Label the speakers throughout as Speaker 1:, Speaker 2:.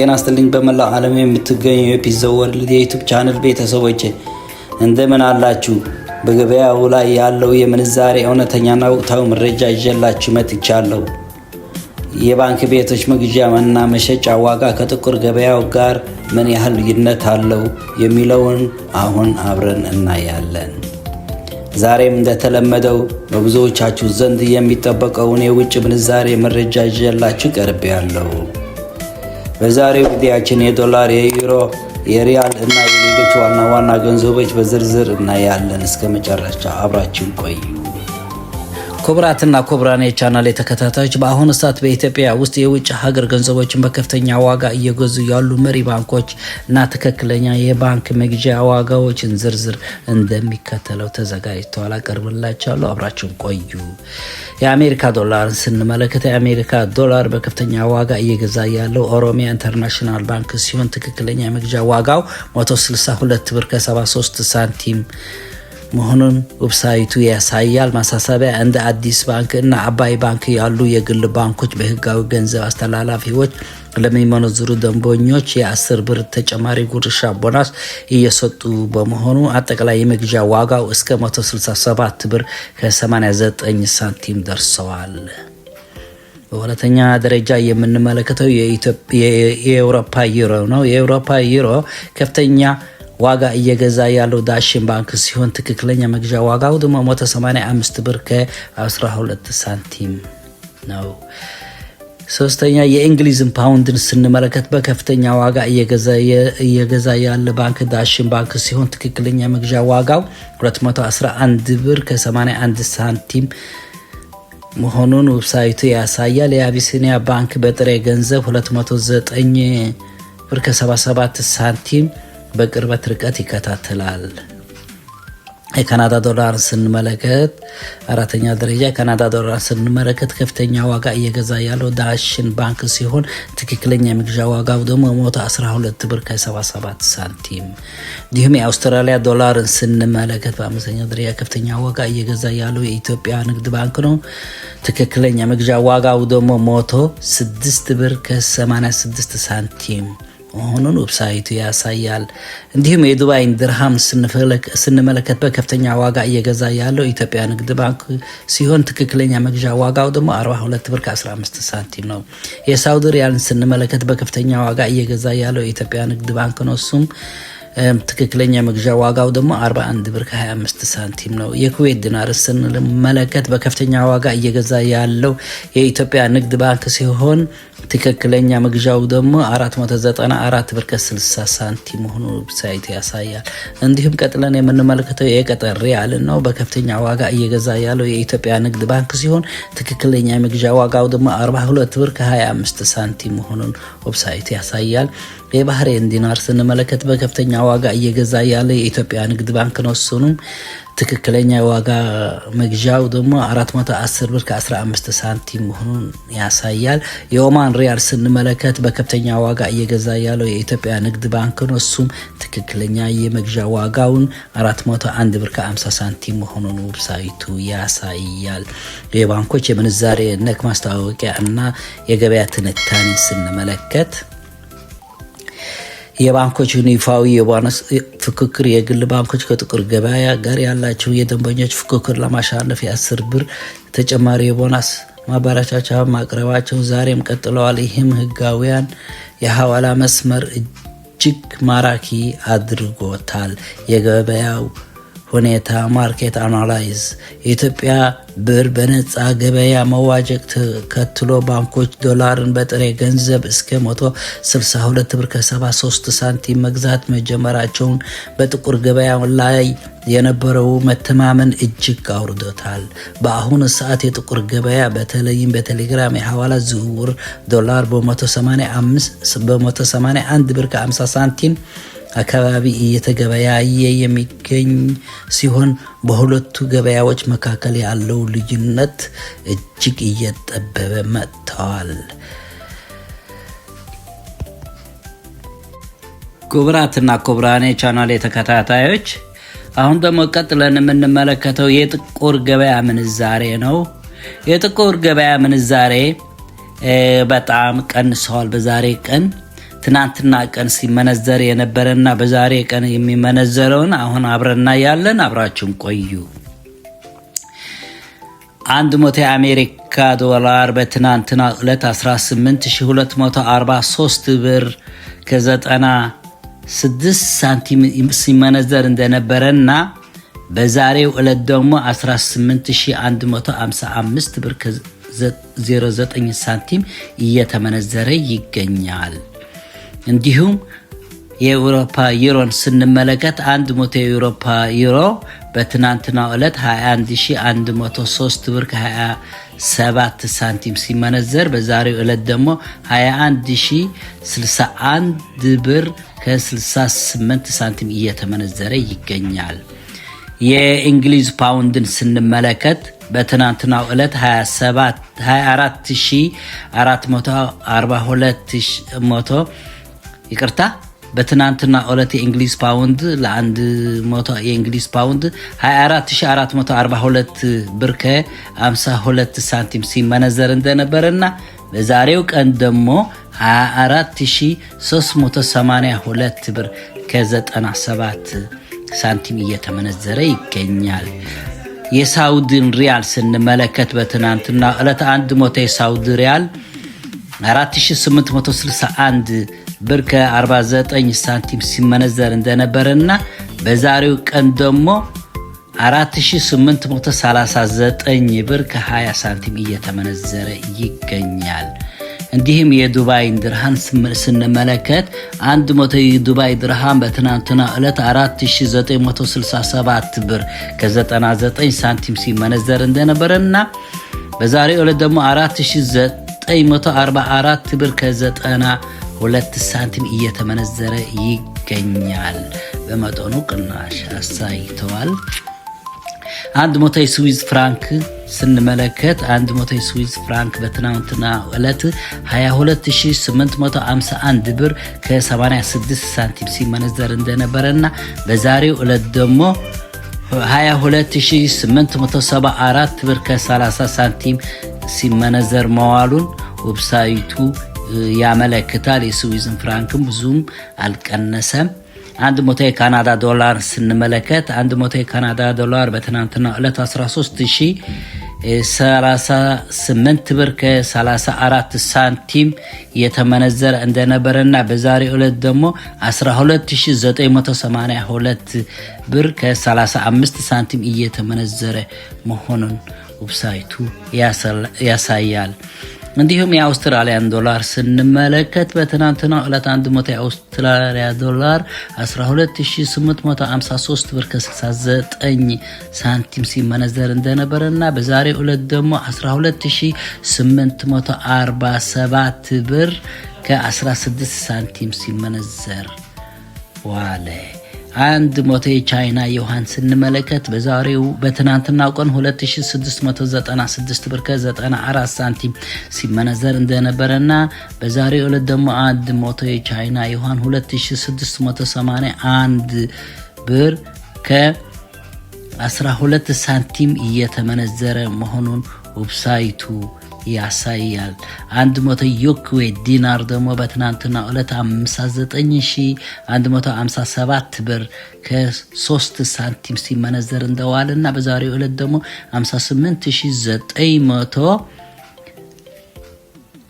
Speaker 1: ጤና ይስጥልኝ በመላው ዓለም የምትገኙ የፒዛ ወርልድ የዩቲዩብ ቻናል ቤተሰቦች እንደምን አላችሁ? በገበያው ላይ ያለው የምንዛሬ እውነተኛና ወቅታዊ መረጃ ይዤላችሁ መጥቻለሁ። የባንክ ቤቶች መግዣና መሸጫ ዋጋ ከጥቁር ገበያው ጋር ምን ያህል ልዩነት አለው የሚለውን አሁን አብረን እናያለን። ዛሬም እንደተለመደው በብዙዎቻችሁ ዘንድ የሚጠበቀውን የውጭ ምንዛሬ መረጃ ይዤላችሁ ቀርቤያለሁ። በዛሬው ቪዲዮአችን የዶላር፣ የዩሮ፣ የሪያል እና የሌሎች ዋና ገንዘቦች በዝርዝር እናያለን። እስከ መጨረሻ አብራችሁን ቆዩ። ክቡራትና ክቡራን የቻናሌ ተከታታዮች በአሁኑ ሰዓት በኢትዮጵያ ውስጥ የውጭ ሀገር ገንዘቦችን በከፍተኛ ዋጋ እየገዙ ያሉ መሪ ባንኮች እና ትክክለኛ የባንክ መግዣ ዋጋዎችን ዝርዝር እንደሚከተለው ተዘጋጅተዋል አቀርብላችኋለሁ። አብራችሁን ቆዩ። የአሜሪካ ዶላርን ስንመለከት የአሜሪካ ዶላር በከፍተኛ ዋጋ እየገዛ ያለው ኦሮሚያ ኢንተርናሽናል ባንክ ሲሆን ትክክለኛ የመግዣ ዋጋው 162 ብር ከ73 ሳንቲም መሆኑን ዌብሳይቱ ያሳያል። ማሳሰቢያ፣ እንደ አዲስ ባንክ እና አባይ ባንክ ያሉ የግል ባንኮች በህጋዊ ገንዘብ አስተላላፊዎች ለሚመነዝሩ ደንበኞች የ10 ብር ተጨማሪ ጉርሻ ቦናስ እየሰጡ በመሆኑ አጠቃላይ የመግዣ ዋጋው እስከ 167 ብር ከ89 ሳንቲም ደርሰዋል። በሁለተኛ ደረጃ የምንመለከተው የአውሮፓ ዩሮ ነው። የአውሮፓ ዩሮ ከፍተኛ ዋጋ እየገዛ ያለው ዳሽን ባንክ ሲሆን ትክክለኛ መግዣ ዋጋው ደግሞ 185 ብር ከ12 ሳንቲም ነው። ሶስተኛ የእንግሊዝን ፓውንድን ስንመለከት በከፍተኛ ዋጋ እየገዛ ያለ ባንክ ዳሽን ባንክ ሲሆን ትክክለኛ መግዣ ዋጋው 211 ብር ከ81 ሳንቲም መሆኑን ዌብሳይቱ ያሳያል። የአቢሲኒያ ባንክ በጥሬ ገንዘብ 209 ብር ከ77 ሳንቲም በቅርበት ርቀት ይከታተላል። የካናዳ ዶላር ስንመለከት አራተኛ ደረጃ የካናዳ ዶላር ስንመለከት ከፍተኛ ዋጋ እየገዛ ያለው ዳሽን ባንክ ሲሆን ትክክለኛ የመግዣ ዋጋው ደግሞ 112 ብር ከ77 ሳንቲም። እንዲሁም የአውስትራሊያ ዶላርን ስንመለከት በአምስተኛ ደረጃ ከፍተኛ ዋጋ እየገዛ ያለው የኢትዮጵያ ንግድ ባንክ ነው። ትክክለኛ መግዣ ዋጋው ደግሞ 106 ብር ከ86 ሳንቲም መሆኑን ዌብሳይቱ ያሳያል። እንዲሁም የዱባይን ድርሃም ስንመለከት በከፍተኛ ዋጋ እየገዛ ያለው ኢትዮጵያ ንግድ ባንክ ሲሆን ትክክለኛ መግዣ ዋጋው ደግሞ 42 ብር ከ15 ሳንቲም ነው። የሳውዲ ሪያልን ስንመለከት በከፍተኛ ዋጋ እየገዛ ያለው ኢትዮጵያ ንግድ ባንክ ነው። እሱም ትክክለኛ መግዣ ዋጋው ደግሞ 41 ብር ከ25 ሳንቲም ነው። የኩዌት ዲናር ስንመለከት በከፍተኛ ዋጋ እየገዛ ያለው የኢትዮጵያ ንግድ ባንክ ሲሆን ትክክለኛ መግዣው ደግሞ 494 ብር ከ60 ሳንቲም መሆኑ ዌብሳይቱ ያሳያል። እንዲሁም ቀጥለን የምንመለከተው የቀጠር ሪያል ነው። በከፍተኛ ዋጋ እየገዛ ያለው የኢትዮጵያ ንግድ ባንክ ሲሆን ትክክለኛ መግዣ ዋጋው ደግሞ 42 ብር ከ25 ሳንቲም መሆኑን ዌብሳይቱ ያሳያል። የባህሬን ዲናር ስንመለከት በከፍተኛ ዋጋ እየገዛ ያለ የኢትዮጵያ ንግድ ባንክ ነው። እሱንም ትክክለኛ ዋጋ መግዣው ደግሞ 410 ብር ከ15 ሳንቲም መሆኑን ያሳያል። የኦማን ሪያል ስንመለከት በከፍተኛ ዋጋ እየገዛ ያለው የኢትዮጵያ ንግድ ባንክ ነው። እሱም ትክክለኛ የመግዣ ዋጋውን 401 ብር ከ50 ሳንቲም መሆኑን ዌብሳይቱ ያሳያል። የባንኮች የምንዛሬ ነክ ማስታወቂያ እና የገበያ ትንታኔ ስንመለከት የባንኮች ይፋዊ የቦነስ ፍክክር የግል ባንኮች ከጥቁር ገበያ ጋር ያላቸው የደንበኞች ፍክክር ለማሻለፍ የ10 ብር ተጨማሪ የቦነስ ማበረቻቻ ማቅረባቸው ዛሬም ቀጥለዋል። ይህም ህጋዊያን የሐዋላ መስመር እጅግ ማራኪ አድርጎታል። የገበያው ሁኔታ ማርኬት አናላይዝ የኢትዮጵያ ብር በነፃ ገበያ መዋዠቅ ተከትሎ ባንኮች ዶላርን በጥሬ ገንዘብ እስከ 162 ብር ከ73 ሳንቲም መግዛት መጀመራቸውን በጥቁር ገበያ ላይ የነበረው መተማመን እጅግ አውርዶታል። በአሁኑ ሰዓት የጥቁር ገበያ በተለይም በቴሌግራም የሐዋላ ዝውውር ዶላር በ181 ብር ከ50 ሳንቲም አካባቢ እየተገበያየ የሚገኝ ሲሆን በሁለቱ ገበያዎች መካከል ያለው ልዩነት እጅግ እየጠበበ መጥቷል። ክቡራትና ክቡራን የቻናሌ ተከታታዮች አሁን ደግሞ ቀጥለን የምንመለከተው የጥቁር ገበያ ምንዛሬ ነው። የጥቁር ገበያ ምንዛሬ በጣም ቀንሷል። በዛሬ ቀን ትናንትና ቀን ሲመነዘር የነበረና በዛሬ ቀን የሚመነዘረውን አሁን አብረና ያለን አብራችሁን ቆዩ። 100 የአሜሪካ ዶላር በትናንትና ዕለት 18243 ብር ከ96 ሳንቲም ሲመነዘር እንደነበረና በዛሬው ዕለት ደግሞ 18155 ብር ከ09 ሳንቲም እየተመነዘረ ይገኛል። እንዲሁም የአውሮፓ ዩሮን ስንመለከት 100 የአውሮፓ ዩሮ በትናንትናው ዕለት 21103 ብር ከ27 ሳንቲም ሲመነዘር በዛሬው ዕለት ደግሞ 21061 ብር ከ68 ሳንቲም እየተመነዘረ ይገኛል። የእንግሊዝ ፓውንድን ስንመለከት በትናንትናው ዕለት 24442 ይቅርታ በትናንትና ዕለት የእንግሊዝ ፓውንድ ለ100 የእንግሊዝ ፓውንድ 24442 ብር ከ52 ሳንቲም ሲመነዘር እንደነበረና በዛሬው ቀን ደግሞ 24382 ብር ከ97 ሳንቲም እየተመነዘረ ይገኛል። የሳውዲን ሪያል ስንመለከት በትናንትና ዕለት 100 የሳውዲ ሪያል 4861 ብር ከ49 ሳንቲም ሲመነዘር እንደነበረና በዛሬው ቀን ደግሞ 4839 ብር ከ20 ሳንቲም እየተመነዘረ ይገኛል። እንዲሁም የዱባይ ድርሃም ስንመለከት 100 የዱባይ ድርሃም በትናንትና ዕለት 4967 ብር ከ99 ሳንቲም ሲመነዘር እንደነበረና በዛሬው ዕለት ደግሞ 4944 ብር ከ92 ሳንቲም እየተመነዘረ ይገኛል። በመጠኑ ቅናሽ አሳይተዋል። 100 የስዊዝ ፍራንክ ስንመለከት 100 የስዊዝ ፍራንክ በትናንትና ዕለት 22851 ብር ከ86 ሳንቲም ሲመነዘር እንደነበረና በዛሬው ዕለት ደግሞ 22874 ብር ከ30 ሳንቲም ሲመነዘር መዋሉን ዌብሳይቱ ያመለክታል። የስዊዝን ፍራንክም ብዙም አልቀነሰም። 100 የካናዳ ዶላር ስንመለከት 100 የካናዳ ዶላር በትናንትና ዕለት 13038 ብር ከ34 ሳንቲም የተመነዘረ እንደነበረና በዛሬው ዕለት ደግሞ 12982 ብር ከ35 ሳንቲም እየተመነዘረ መሆኑን ዌብሳይቱ ያሳያል። እንዲሁም የአውስትራሊያን ዶላር ስንመለከት በትናንትናው ዕለት 100 የአውስትራሊያ ዶላር 12853 ብር ከ69 ሳንቲም ሲመነዘር እንደነበረና በዛሬው ዕለት ደግሞ 12847 ብር ከ16 ሳንቲም ሲመነዘር ዋለ። 100 የቻይና ዩዋን ስንመለከት በትናንትናው ቀን 2696 ብር ከ94 ሳንቲም ሲመነዘር እንደነበረና በዛሬው ዕለት ደግሞ 100 የቻይና ዩዋን 2681 ብር ከ12 ሳንቲም እየተመነዘረ መሆኑን ዌብሳይቱ ያሳያል። 100 የኩዌት ዲናር ደግሞ በትናንትና ዕለት 59157 ብር ከ3 ሳንቲም ሲመነዘር እንደዋለና በዛሬው ዕለት ደግሞ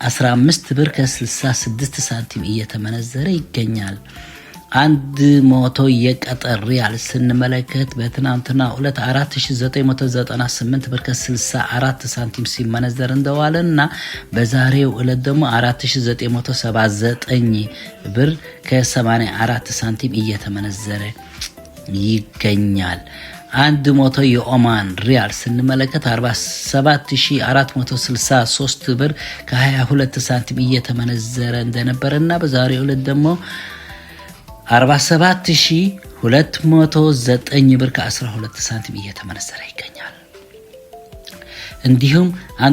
Speaker 1: 58915 ብር ከ66 ሳንቲም እየተመነዘረ ይገኛል። 100 የቀጠር ሪያል ስንመለከት በትናንትና ዕለት 4998 ብር ከ64 ሳንቲም ሲመነዘር እንደዋለና በዛሬው ዕለት ደግሞ 4979 ብር ከ84 ሳንቲም እየተመነዘረ ይገኛል። 100 የኦማን ሪያል ስንመለከት 47463 ብር ከ22 ሳንቲም እየተመነዘረ እንደነበረና በዛሬው ዕለት ደግሞ 47209 ብር ከ12 ሳንቲም እየተመነዘረ ይገኛል። እንዲሁም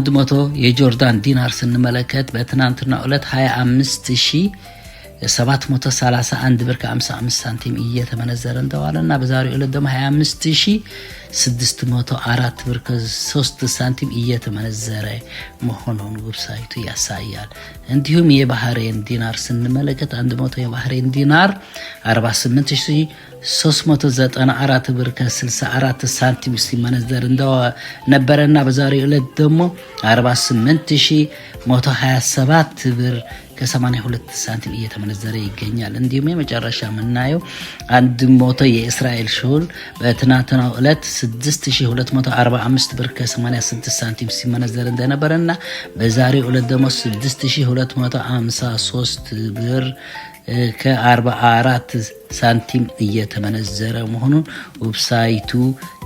Speaker 1: 100 የጆርዳን ዲናር ስንመለከት በትናንትና ዕለት 25000 731 ብር ከ55 ሳንቲም እየተመነዘረ እንደዋለና በዛሬው ዕለት ደግሞ 25604 ብር ከ3 ሳንቲም እየተመነዘረ መሆኑን ዌብሳይቱ ያሳያል። እንዲሁም የባህሬን ዲናር ስንመለከት 100 የባህሬን ዲናር 48394 ብር ከ64 ሳንቲም ሲመነዘር እንደነበረና በዛሬው ዕለት ደግሞ 48127 ብር ከ82 ሳንቲም እየተመነዘረ ይገኛል። እንዲሁም የመጨረሻ የምናየው 100 የእስራኤል ሹል በትናንትናው ዕለት 6245 ብር ከ86 ሳንቲም ሲመነዘር እንደነበረና በዛሬው ዕለት ደግሞ 6253 ብር ከ44 ሳንቲም እየተመነዘረ መሆኑን ዌብሳይቱ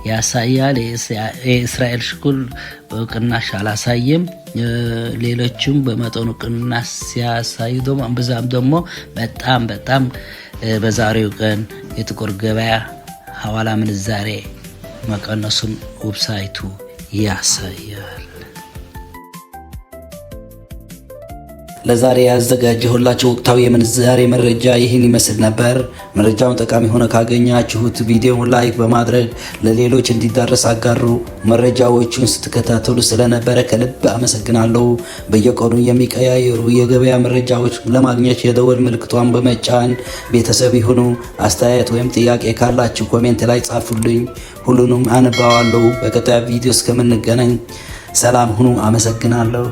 Speaker 1: ያሳያል። የእስራኤል ሽኩል ቅናሽ አላሳየም። ሌሎችም በመጠኑ ቅናሽ ሲያሳዩ ደግሞ በዛም ደግሞ በጣም በዛሬው ቀን የጥቁር ገበያ ሐዋላ ምንዛሬ መቀነሱን ዌብሳይቱ ያሳያል። ለዛሬ ያዘጋጀሁላችሁ ወቅታዊ የምንዛሬ መረጃ ይህን ይመስል ነበር። መረጃውን ጠቃሚ ሆነ ካገኛችሁት ቪዲዮውን ላይክ በማድረግ ለሌሎች እንዲዳረስ አጋሩ። መረጃዎቹን ስትከታተሉ ስለነበረ ከልብ አመሰግናለሁ። በየቀኑ የሚቀያየሩ የገበያ መረጃዎች ለማግኘት የደወል ምልክቷን በመጫን ቤተሰብ ይሁኑ። አስተያየት ወይም ጥያቄ ካላችሁ ኮሜንት ላይ ጻፉልኝ፣ ሁሉንም አነባዋለሁ። በቀጣይ ቪዲዮ እስከምንገናኝ ሰላም ሁኑ። አመሰግናለሁ።